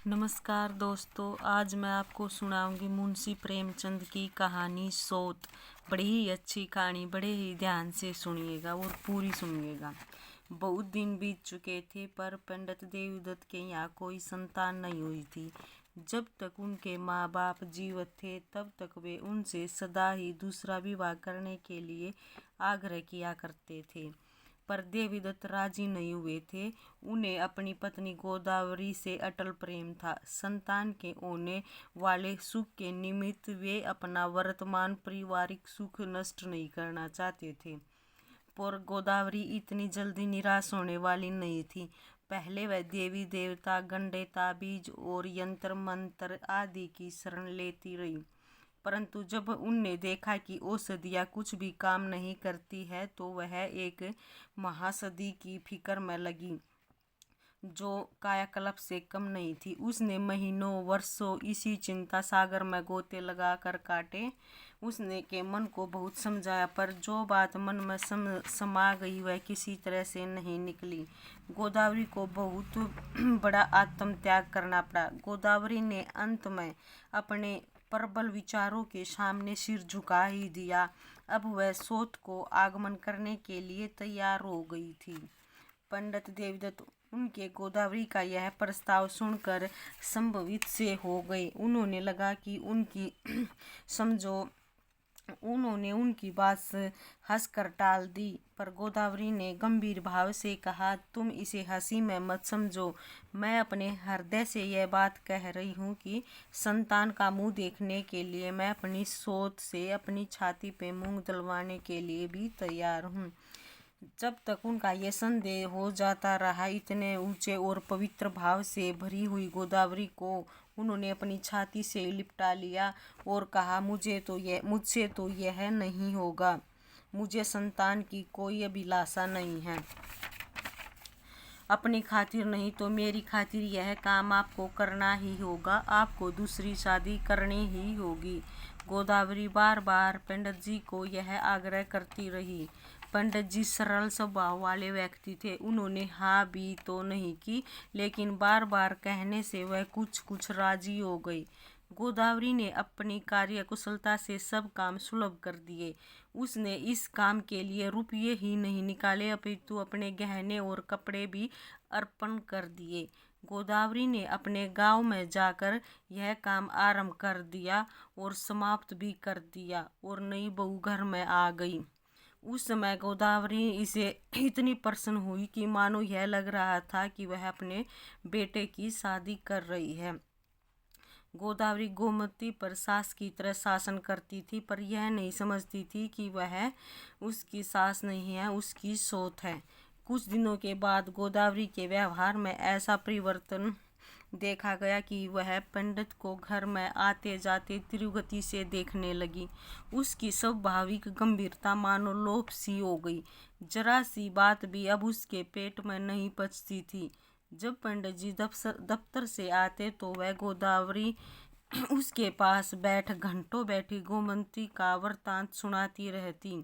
नमस्कार दोस्तों, आज मैं आपको सुनाऊंगी मुंशी प्रेमचंद की कहानी सोत। बड़ी ही अच्छी कहानी, बड़े ही ध्यान से सुनिएगा और पूरी सुनिएगा। बहुत दिन बीत चुके थे पर पंडित देवदत्त के यहाँ कोई संतान नहीं हुई थी। जब तक उनके माँ बाप जीवित थे तब तक वे उनसे सदा ही दूसरा विवाह करने के लिए आग्रह किया करते थे, पर देवदत्त राजी नहीं हुए थे। उन्हें अपनी पत्नी गोदावरी से अटल प्रेम था। संतान के होने वाले सुख के निमित्त वे अपना वर्तमान पारिवारिक सुख नष्ट नहीं करना चाहते थे, पर गोदावरी इतनी जल्दी निराश होने वाली नहीं थी। पहले वह देवी देवता, गंडे, ताबीज और यंत्र मंत्र आदि की शरण लेती रही, परंतु जब उनने देखा कि औषधियाँ कुछ भी काम नहीं करती है तो वह एक महासदी की फिक्र में लगी जो कायाकल्प से कम नहीं थी। उसने महीनों वर्षों इसी चिंता सागर में गोते लगा कर काटे। उसने के मन को बहुत समझाया, पर जो बात मन में समा गई वह किसी तरह से नहीं निकली। गोदावरी को बहुत बड़ा आत्म त्याग करना पड़ा। गोदावरी ने अंत में अपने प्रबल विचारों के सामने सिर झुका ही दिया। अब वह सोत को आगमन करने के लिए तैयार हो गई थी। पंडित देवदत्त उनके गोदावरी का यह प्रस्ताव सुनकर संभवित से हो गए। उन्होंने उनकी बात हंसकर टाल दी, पर गोदावरी ने गंभीर भाव से कहा, तुम इसे हंसी में मत समझो। मैं अपने हृदय से यह बात कह रही हूँ कि संतान का मुंह देखने के लिए मैं अपनी सोच से अपनी छाती पे मूंग दलवाने के लिए भी तैयार हूँ। जब तक उनका यह संदेह हो जाता रहा, इतने ऊंचे और पवित्र भाव से भरी हुई गोदावरी को उन्होंने अपनी छाती से लिपटा लिया और कहा, मुझसे तो यह नहीं होगा। मुझे संतान की कोई अभिलाषा नहीं है। अपनी खातिर नहीं तो मेरी खातिर यह काम आपको करना ही होगा। आपको दूसरी शादी करनी ही होगी। गोदावरी बार बार पंडित जी को यह आग्रह करती रही। पंडित जी सरल स्वभाव वाले व्यक्ति थे। उन्होंने हाँ भी तो नहीं की, लेकिन बार बार कहने से वह कुछ राजी हो गई। गोदावरी ने अपनी कार्य कुशलता से सब काम सुलभ कर दिए। उसने इस काम के लिए रुपये ही नहीं निकाले, अपितु अपने गहने और कपड़े भी अर्पण कर दिए। गोदावरी ने अपने गांव में जाकर यह काम आरंभ कर दिया और समाप्त भी कर दिया और नई बहू घर में आ गई। उस समय गोदावरी इसे इतनी प्रसन्न हुई कि मानो यह लग रहा था कि वह अपने बेटे की शादी कर रही है। गोदावरी गोमती पर सास की तरह शासन करती थी, पर यह नहीं समझती थी कि वह उसकी सास नहीं है, उसकी सोत है। कुछ दिनों के बाद गोदावरी के व्यवहार में ऐसा परिवर्तन देखा गया कि वह पंडित को घर में आते जाते तीव्र से देखने लगी। उसकी स्वाभाविक गंभीरता मानो लोप सी हो गई। जरा सी बात भी अब उसके पेट में नहीं पचती थी। जब पंडित जी दफ्तर से आते तो वह गोदावरी उसके पास घंटों बैठी गोमती का वृत्तांत सुनाती रहती।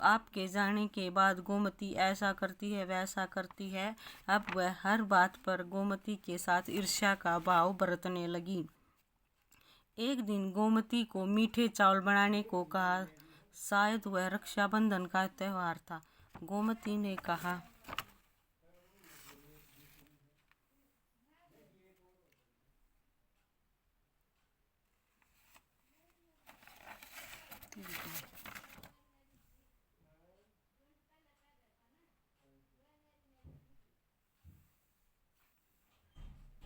आपके जाने के बाद गोमती ऐसा करती है, वैसा करती है। अब वह हर बात पर गोमती के साथ ईर्ष्या का भाव बरतने लगी। एक दिन गोमती को मीठे चावल बनाने को कहा। शायद वह रक्षाबंधन का त्योहार था। गोमती ने कहा,